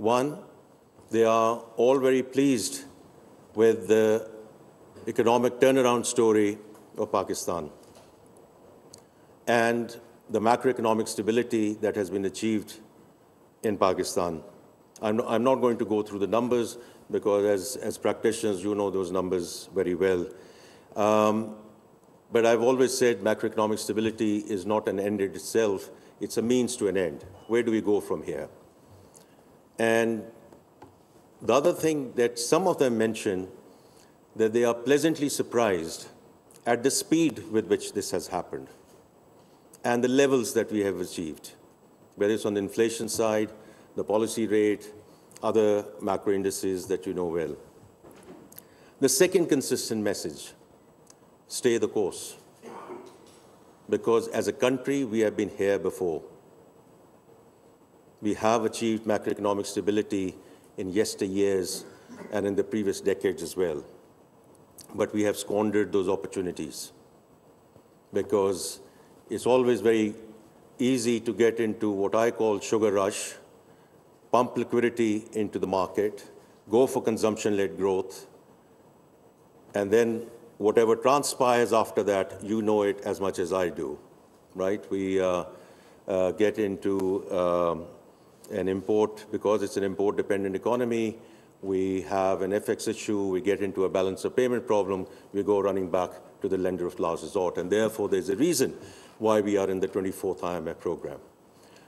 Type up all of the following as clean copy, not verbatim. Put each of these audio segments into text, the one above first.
One, they are all very pleased with the economic turnaround story of Pakistan and the macroeconomic stability that has been achieved in Pakistan. I'm not going to go through the numbers because as practitioners, you know those numbers very well. But I've always said macroeconomic stability is not an end in itself. It's a means to an end. Where do we go from here? And the other thing that some of them mention, that they are pleasantly surprised at the speed with which this has happened and the levels that we have achieved, whether it's on the inflation side, the policy rate, other macro indices that you know well. The second consistent message, stay the course. Because as a country, we have been here before. We have achieved macroeconomic stability in yesteryears and in the previous decades as well. But we have squandered those opportunities because it's always very easy to get into what I call sugar rush, pump liquidity into the market, go for consumption-led growth, and then whatever transpires after that, you know it as much as I do, right? We get into an import, because it's an import-dependent economy, we have an FX issue, we get into a balance of payment problem, we go running back to the lender of last resort, and therefore there's a reason why we are in the 24th IMF program.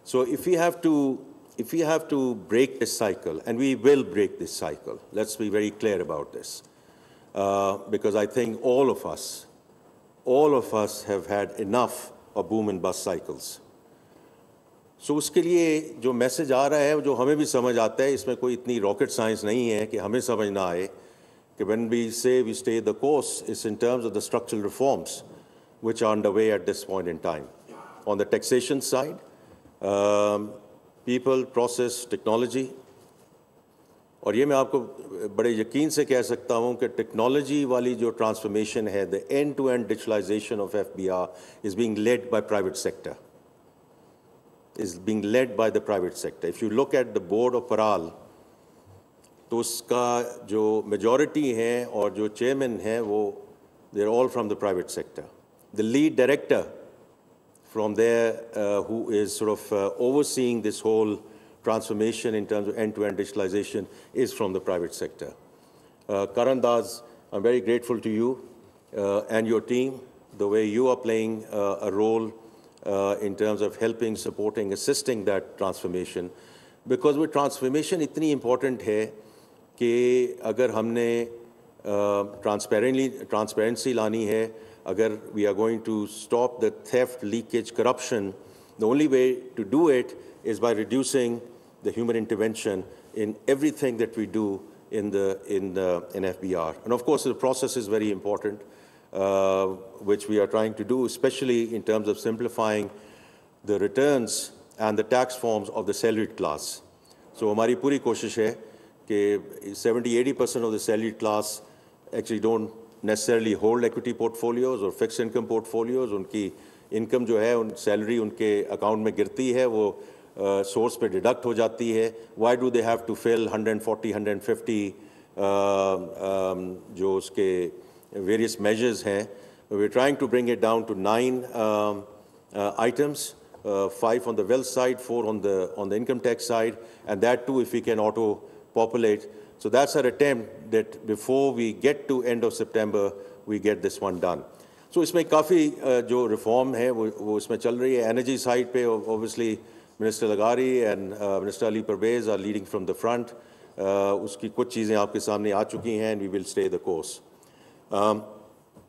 So if we have to break this cycle, and we will break this cycle, let's be very clear about this, because I think all of us have had enough of boom and bust cycles. So उसके लिए जो message आ रहा है, जो हमें भी समझ आता है, इसमें कोई इतनी रॉकेट साइंस नहीं है कि हमें समझ ना आए कि when we say we stay the course, it's in terms of the structural reforms which are underway at this point in time. On the taxation side, people, process, technology, और ये मैं आपको बड़े यकीन से कह सकता हूँ कि टेक्नोलॉजी वाली जो ट्रांसफॉर्मेशन है, the end-to-end digitalization of FBR is being led by private sector. Is being led by the private sector. If you look at the board of Paral, तो उसका जो majority है और जो chairman है वो they're all from the private sector. The lead director from there who is sort of overseeing this whole transformation in terms of end-to-end digitalization is from the private sector. Karan Das, I'm very grateful to you and your team, the way you are playing a role in terms of helping, supporting, assisting that transformation. Because with transformation इतनी important है कि अगर हमने transparency लानी है, अगर we are going to stop the theft, leakage, corruption, the only way to do it is by reducing the human intervention in everything that we do in FBR. And of course, the process is very important, which we are trying to do, especially in terms of simplifying the returns and the tax forms of the salaried class. So हमारी पूरी कोशिश है कि 70-80% of the salaried class actually don't necessarily hold equity portfolios or fixed income portfolios. उनकी income जो है, उन salary उनके account में गिरती है, वो source पे deduct हो जाती है. Why do they have to fill 140, 150 जो उसके various measures हैं? We're trying to bring it down to 9 items, 5 on the wealth side, 4 on the income tax side, and that too if we can auto-populate. So that's our attempt that before we get to end of September, we get this one done. So इसमें काफ़ी जो reform है वो इसमें चल रही है. Energy side पे obviously Minister Lagari and Minister Ali Parvez are leading from the front. उसकी कुछ चीज़ें आपके सामने आ चुकी हैं, and we will stay the course.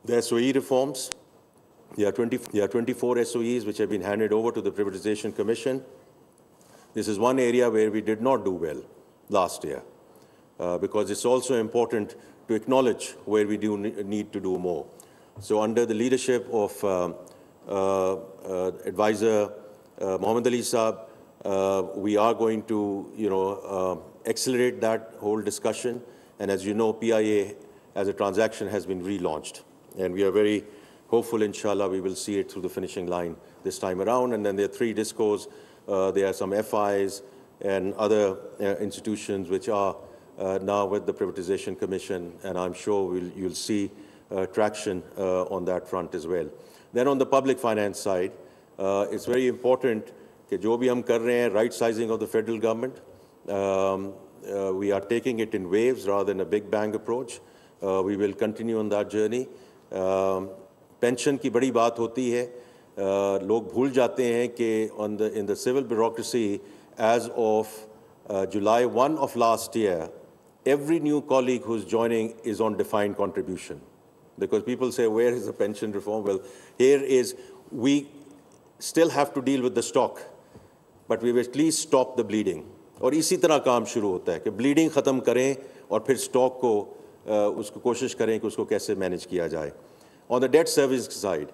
The SOE reforms, there are 24 SOEs which have been handed over to the Privatization Commission. This is one area where we did not do well last year, because it's also important to acknowledge where we do need to do more. So under the leadership of Advisor Mohammed Ali Saab, we are going to, accelerate that whole discussion. And as you know, PIA as a transaction has been relaunched. And we are very hopeful, inshallah, we will see it through the finishing line this time around. And then there are 3 discos. There are some FIs, and other institutions which are now with the Privatization Commission, and I'm sure you'll see traction on that front as well. Then on the public finance side, it's very important that जो भी हम कर रहे हैं, right sizing of the federal government, we are taking it in waves rather than a big bang approach. We will continue on that journey. Pension की बड़ी बात होती है, लोग भूल जाते हैं कि in the civil bureaucracy, as of July 1 of last year, every new colleague who's joining is on defined contribution. Because people say, where is the pension reform? Well, here is, we still have to deal with the stock, but we've at least stopped the bleeding. और इसी तरह काम शुरू होता है कि bleeding ख़त्म करें और फिर stock को उसको कोशिश करें कि उसको कैसे manage किया जाए. On the debt service side,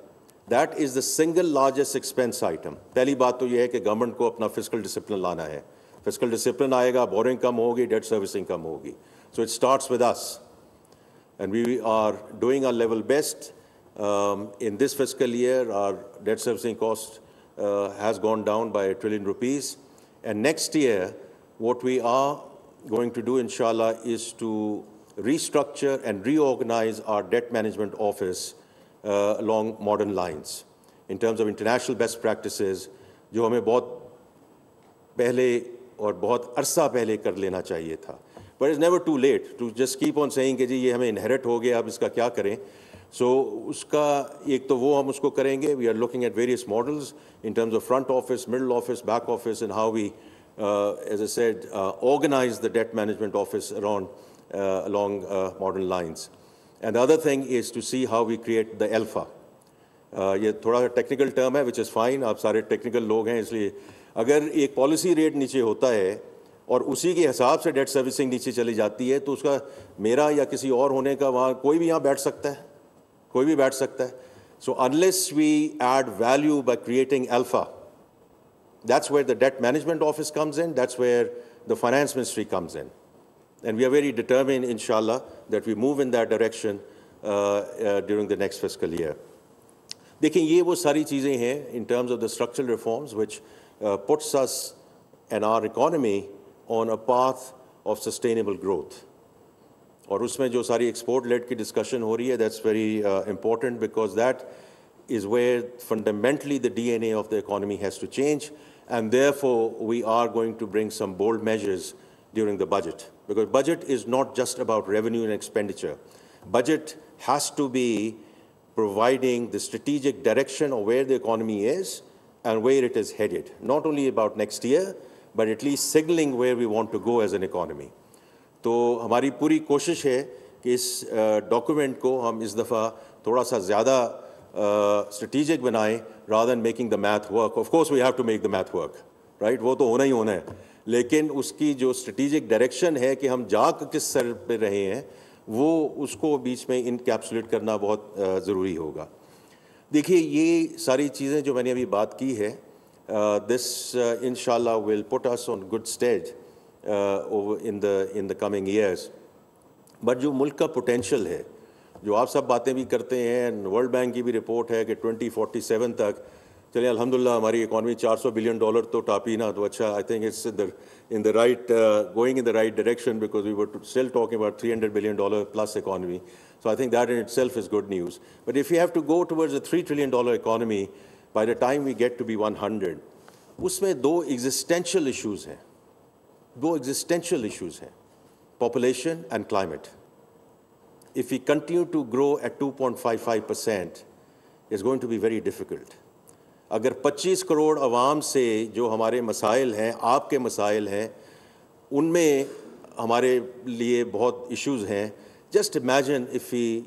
that is the single largest expense item. पहली बात तो ये है कि government को अपना fiscal discipline लाना है. Fiscal discipline आएगा, borrowing कम होगी, debt servicing कम होगी. So it starts with us. And we are doing our level best. In this fiscal year, our debt servicing cost has gone down by ₹1 trillion. And next year, what we are going to do, inshallah, is to restructure and reorganize our debt management office along modern lines in terms of international best practices, जो हमें बहुत पहले और बहुत अरसा पहले कर लेना चाहिए था. But it's never too late to just keep on saying कि जी ये हमें inherit हो गया, अब इसका क्या करें. So उसका एक तो वो हम उसको करेंगे. We are looking at various models in terms of front office, middle office, back office, and how we, as I said, organize the debt management office around along modern lines. And the other thing is to see how we create the alpha. ये थोड़ा technical term है, which is fine. आप सारे technical लोग हैं, इसलिए अगर एक policy rate नीचे होता है और उसी के हिसाब से डेट सर्विसिंग नीचे चली जाती है, तो उसका मेरा या किसी और होने का वहाँ कोई भी यहाँ बैठ सकता है, कोई भी बैठ सकता है. So unless we add value by creating alpha, that's where the debt management office comes in, that's where the finance ministry comes in. And we are very determined, inshallah, that we move in that direction during the next fiscal year. देखिए ये वो सारी चीज़ें हैं in terms of the structural reforms which puts us and our economy on a path of sustainable growth. और उसमें जो सारी export-led की discussion हो रही है, that's very important because that is where fundamentally the DNA of the economy has to change, and therefore we are going to bring some bold measures during the budget. Because budget is not just about revenue and expenditure. Budget has to be providing the strategic direction of where the economy is and where it is headed. Not only about next year, but at least signaling where we want to go as an economy. तो हमारी पूरी कोशिश है कि इस document को हम इस दफ़ा थोड़ा सा ज़्यादा strategic बनाएं rather than making the math work. Of course we have to make the math work, right? वो तो होना ही होना है. लेकिन उसकी जो strategic direction है कि हम जा किस सर पे रहे हैं, वो उसको बीच में इनकैप्सुलेट करना बहुत ज़रूरी होगा. देखिए ये सारी चीज़ें जो मैंने अभी बात की है, this inshallah will put us on good stead over in the coming years. But जो मुल्क का potential है, जो आप सब बातें भी करते हैं, वर्ल्ड बैंक की भी रिपोर्ट है कि 2047 तक चलिए अल्हम्दुलिल्लाह हमारी इकॉनमी $400 बिलियन तो टापी ना, तो अच्छा I think it's in the right going in the right direction because we were still talking about $300 billion plus economy. So I think that in itself is good news. But if we have to go towards a $3 trillion economy by the time we get to be 100, उसमें दो existential issues हैं. दो existential issues हैं. Population and climate. If we continue to grow at 2.55%, it's going to be very difficult. अगर 25 करोड़ आवाम से जो हमारे मसाइल हैं, आपके मसाइल हैं, उनमें हमारे लिए बहुत issues हैं. Just imagine if we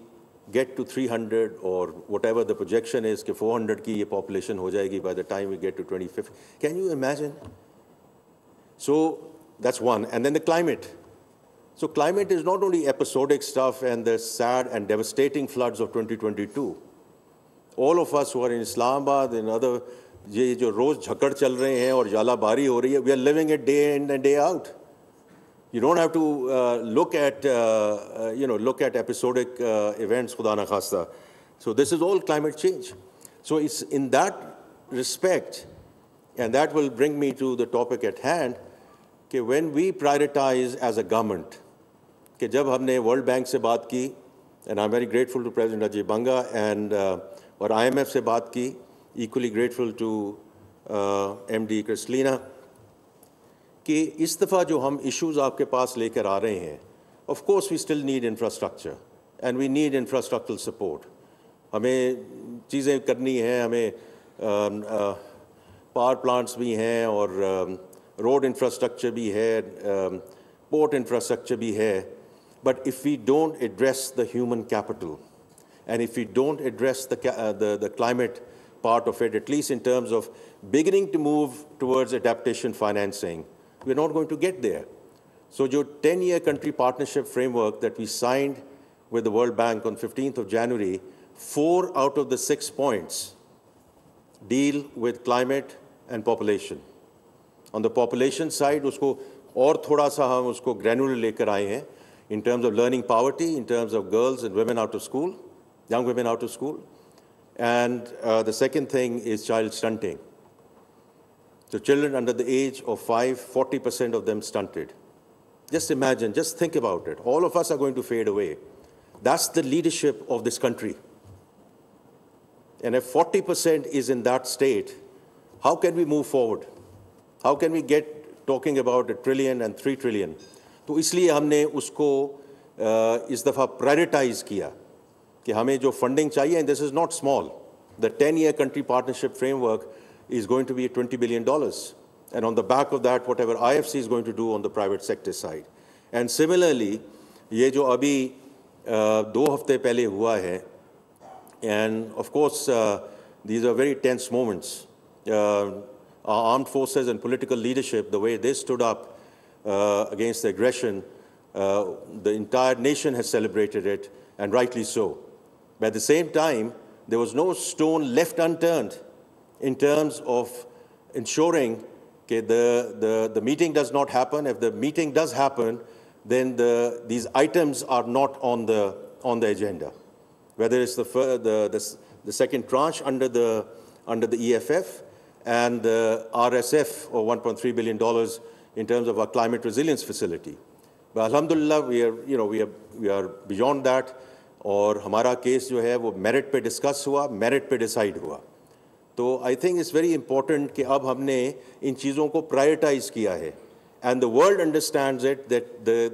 get to 300 or whatever the projection is कि 400 की ये population हो जाएगी by the time we get to 2050. Can you imagine? So that's one. And then the climate. So climate is not only episodic stuff and the sad and devastating floods of 2022. All of us who are in Islamabad and other, ये जो रोज़ झकड़ चल रहे हैं और जालाबारी हो रही है, we are living it day in and day out. You don't have to look at episodic events, खुदा ना खास्ता. So this is all climate change. So it's in that respect, and that will bring me to the topic at hand, कि when we prioritize as a government, कि जब हमने World Bank से बात की, and I'm very grateful to President Ajay Banga and और IMF से बात की, equally grateful to MD Kristalina, कि इस दफ़ा जो हम issues आपके पास लेकर आ रहे हैं, of course we still need infrastructure and we need infrastructural support. हमें चीज़ें करनी हैं, हमें पावर प्लांट्स भी हैं और रोड इंफ्रास्ट्रक्चर भी है, पोर्ट इंफ्रास्ट्रक्चर भी है. But if we don't address the human capital and if we don't address the climate part of it, at least in terms of beginning to move towards adaptation financing, we're not going to get there. So the 10-year country partnership framework that we signed with the World Bank on 15th of January, 4 out of the 6 points deal with climate and population. On the population side, उसको और थोड़ा सा हम उसको granular लेकर आए हैं in terms of learning poverty, in terms of girls and women out of school, young women out of school. And the second thing is child stunting. So children under the age of 5, 40% of them stunted. Just imagine, just think about it. All of us are going to fade away. That's the leadership of this country. And if 40% is in that state, how can we move forward? How can we get talking about $1 trillion and $3 trillion? तो इसलिए हमने उसको इस दफ़ा prioritise किया कि हमें जो फंडिंग चाहिए, and this is not small. The 10-year country partnership framework is going to be $20 billion. And on the back of that, whatever IFC is going to do on the private sector side. And similarly, ये जो अभी 2 हफ्ते पहले हुआ है, and of course, these are very tense moments. Our armed forces and political leadership, the way they stood up against the aggression, the entire nation has celebrated it, and rightly so. But at the same time, there was no stone left unturned in terms of ensuring that the meeting does not happen. If the meeting does happen, then these items are not on the agenda. Whether it's the second tranche under the EFF and the RSF of $1.3 billion in terms of our climate resilience facility. But alhamdulillah, we are beyond that. और हमारा case जो है वो merit पे discuss हुआ, merit पे decide हुआ. तो I think it's very important कि अब हमने इन चीज़ों को प्रायोरिटाइज किया है. And the world understands it that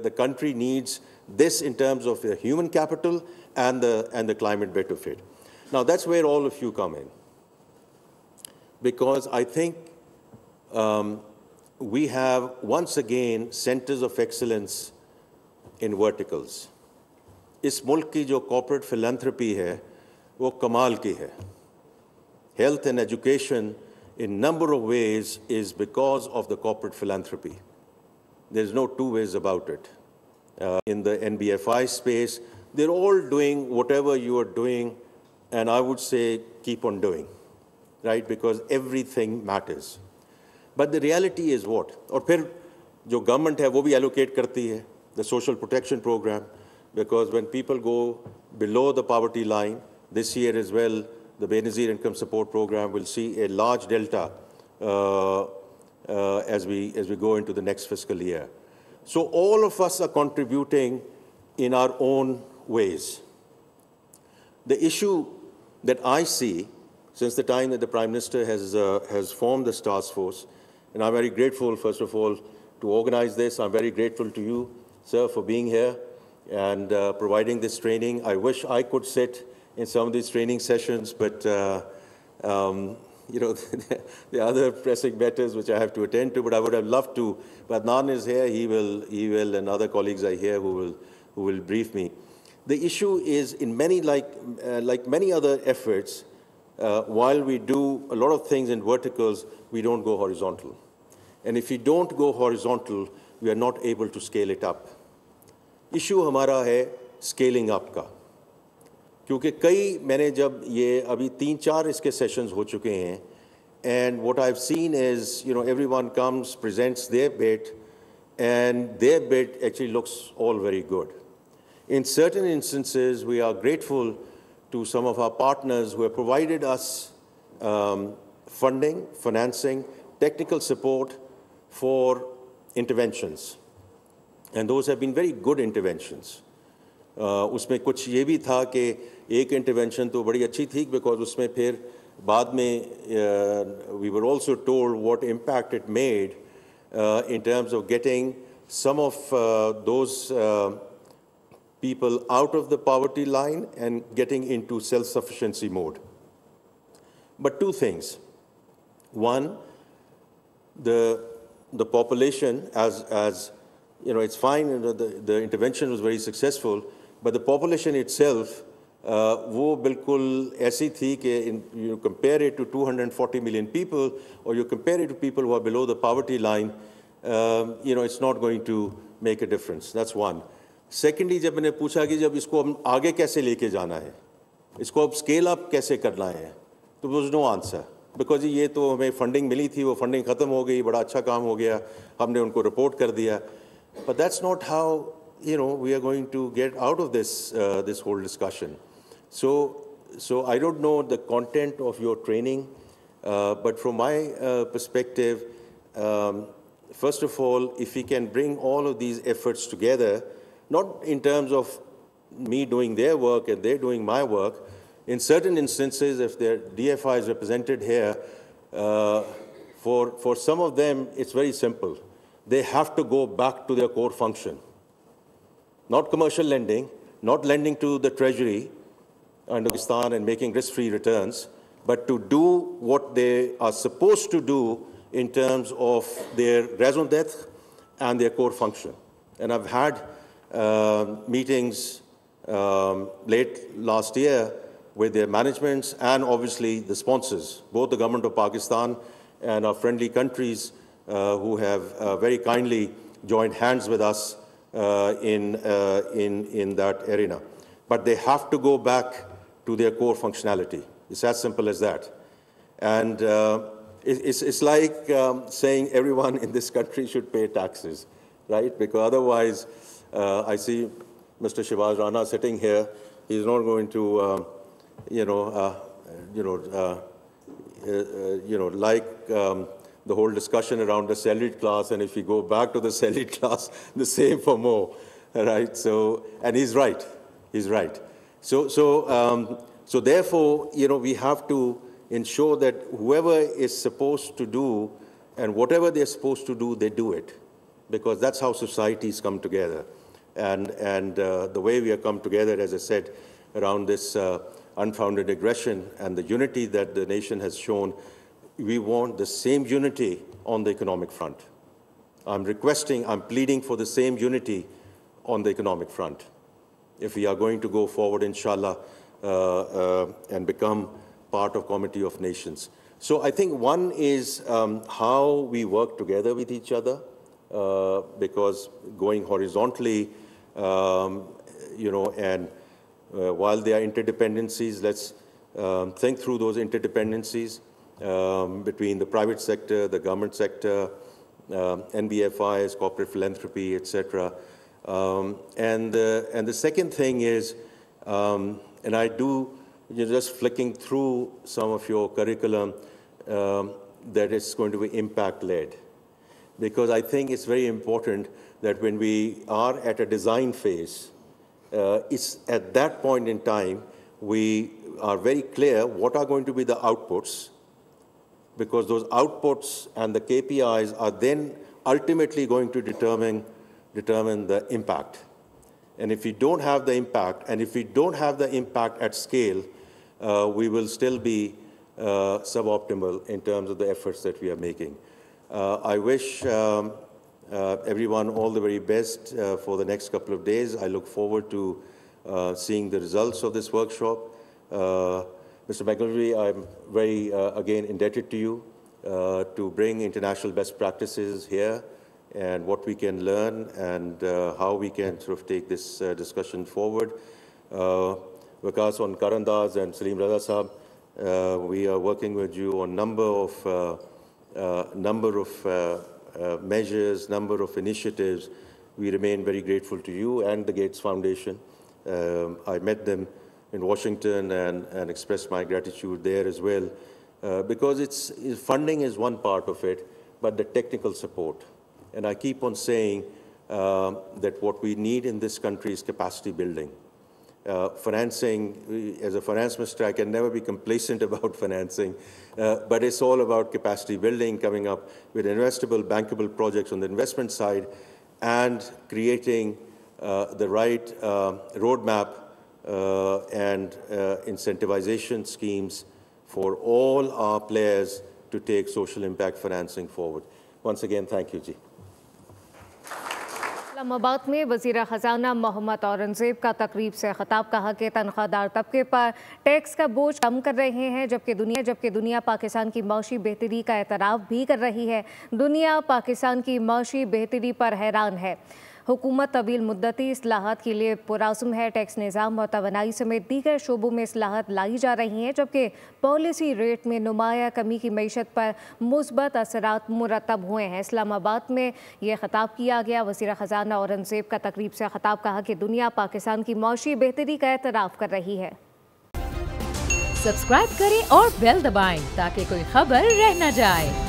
the country needs this in terms of the human capital and the climate bit of it. Now that's where all of you come in, because I think we have once again centers of excellence in verticals. इस मुल्क की जो corporate philanthropy है वो कमाल की है. Health and education in number of ways is because of the corporate philanthropy. There's no two ways about it. In the NBFI space, they're all doing whatever you are doing, and I would say keep on doing, right? Because everything matters. But the reality is what? और फिर जो government है वो भी allocate करती है, the social protection program, because when people go below the poverty line, this year as well, the Benazir Income Support Program will see a large delta as we go into the next fiscal year. So all of us are contributing in our own ways. The issue that I see since the time that the Prime Minister has formed this task force, and I'm very grateful, first of all, to organize this. I'm very grateful to you, sir, for being here and providing this training. I wish I could sit in some of these training sessions, but you know, the other pressing matters which I have to attend to, but I would have loved to. But Adnan is here, he will, and other colleagues are here who will brief me. The issue is in many, like many other efforts, while we do a lot of things in verticals, we don't go horizontal. And if we don't go horizontal, we are not able to scale it up. Issue हमारा है scaling up का. क्योंकि कई मैंने जब ये अभी 3-4 इसके sessions हो चुके हैं, and what I've seen is, you know, everyone comes, presents their bit, and their bit actually looks all very good. In certain instances, we are grateful to some of our partners who have provided us funding, financing, technical support for interventions, and those have been very good interventions. उसमें कुछ ये भी था कि एक intervention तो बड़ी अच्छी थी because उसमें फिर बाद में we were also told what impact it made in terms of getting some of those people out of the poverty line and getting into self-sufficiency mode. But two things. One, the population, as you know, it's fine, the intervention was very successful, but the population itself, वो बिल्कुल ऐसी थी कि you compare it to 240 million people, or you compare it to people who are below the poverty line, you know, it's not going to make a difference. That's one. Secondly, जब मैंने पूछा कि जब इसको हम आगे कैसे लेके जाना है, इसको अब scale up कैसे करना है, तो there was no answer. Because ये तो हमें funding मिली थी, वो funding ख़त्म हो गई, बड़ा अच्छा काम हो गया, हमने उनको report कर दिया. But that's not how, you know, we are going to get out of this this whole discussion. So I don't know the content of your training, but from my perspective, first of all, if we can bring all of these efforts together, not in terms of me doing their work and they're doing my work, in certain instances, if their DFI is represented here, for some of them, it's very simple. They have to go back to their core function. Not commercial lending, not lending to the treasury under Pakistan and making risk-free returns, but to do what they are supposed to do in terms of their raison d'etre and their core function. And I've had meetings late last year with their managements and obviously the sponsors, both the government of Pakistan and our friendly countries who have very kindly joined hands with us in that arena. But they have to go back to their core functionality. It's as simple as that. And it's like saying everyone in this country should pay taxes, right? Because otherwise, I see Mr. Shivaz Rana sitting here. He's not going to, like the whole discussion around the salaried class, and if we go back to the salaried class, the same for more, right? So, and he's right. He's right. So therefore, you know, we have to ensure that whoever is supposed to do and whatever they're supposed to do, they do it, because that's how societies come together. And the way we have come together, as I said, around this unfounded aggression and the unity that the nation has shown, we want the same unity on the economic front. I'm pleading for the same unity on the economic front. If we are going to go forward, inshallah, and become part of Committee of Nations. So I think one is how we work together with each other, because going horizontally, you know, and while there are interdependencies, let's think through those interdependencies between the private sector, the government sector, NBFIs, corporate philanthropy, etc. And the second thing is, and I do, you're just flicking through some of your curriculum, that is going to be impact-led. Because I think it's very important that when we are at a design phase, it's at that point in time, we are very clear what are going to be the outputs, because those outputs and the KPIs are then ultimately going to determine the impact. And if we don't have the impact, and if we don't have the impact at scale, we will still be suboptimal in terms of the efforts that we are making. I wish everyone all the very best for the next couple of days. I look forward to seeing the results of this workshop. Mr. McGilvery, I'm very, again, indebted to you to bring international best practices here and what we can learn and how we can sort of take this discussion forward. Vikas on Karandaz and Salim Raza Sahab, we are working with you on number of measures, number of initiatives. We remain very grateful to you and the Gates Foundation. I met them in Washington and expressed my gratitude there as well, because funding is one part of it, but the technical support And I keep on saying that what we need in this country is capacity building. Financing, as a finance minister, I can never be complacent about financing, but it's all about capacity building, coming up with investable, bankable projects on the investment side, and creating the right roadmap and incentivization schemes for all our players to take social impact financing forward. Once again, thank you, Ji. Islamabad में वज़ीर ख़ज़ाना मोहम्मद औरंगज़ेब का तकरीब से ख़िताब, कहा कि तनख्वाहदार तबके पर tax का बोझ कम कर रहे हैं, जबकि दुनिया पाकिस्तान की मौशी बेहतरी का एतराफ़ भी कर रही है। दुनिया पाकिस्तान की मौशी बेहतरी पर हैरान है। हुकूमत तवील मुद्दती इस्लाहात के लिए पुराज़ुम है। टैक्स निज़ाम और तवानाई समेत दीगर शोबों में इस्लाहात लाई जा रही हैं, जबकि पॉलिसी रेट में नुमाया कमी की मईशत पर मुस्बत असरात मुरतब हुए हैं। इस्लामाबाद में यह ख़िताब किया गया। वज़ीर ख़ज़ाना औरंगज़ेब का तकरीब से ख़िताब, कहा कि दुनिया पाकिस्तान की मौशी बेहतरी का एतराफ़ कर रही है। सब्सक्राइब करें और बेल दबाएं ताकि कोई खबर रह न जाए।